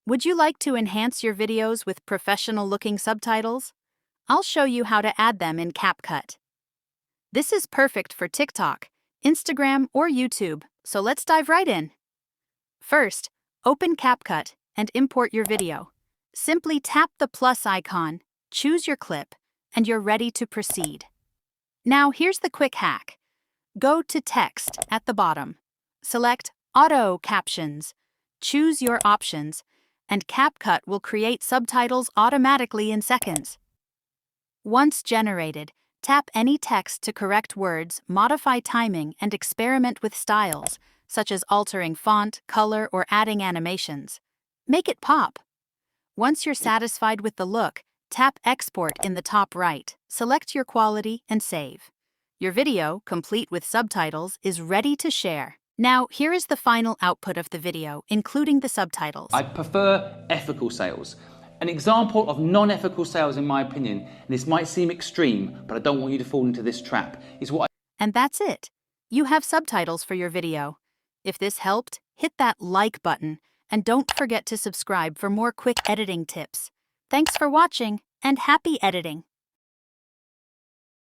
Would you like to enhance your videos with professional-looking subtitles? I'll show you how to add them in CapCut. This is perfect for TikTok, Instagram, or YouTube, so let's dive right in. First, open CapCut and import your video. Simply tap the plus icon, choose your clip, and you're ready to proceed. Now here's the quick hack. Go to Text at the bottom. Select Auto Captions. Choose your options, and CapCut will create subtitles automatically in seconds. Once generated, tap any text to correct words, modify timing, and experiment with styles, such as altering font, color, or adding animations. Make it pop. Once you're satisfied with the look, tap Export in the top right, select your quality, and save. Your video, complete with subtitles, is ready to share. Now, here is the final output of the video, including the subtitles. I prefer ethical sales. An example of non-ethical sales, in my opinion, and this might seem extreme, but I don't want you to fall into this trap, is what And that's it. You have subtitles for your video. If this helped, hit that like button, and don't forget to subscribe for more quick editing tips. Thanks for watching, and happy editing!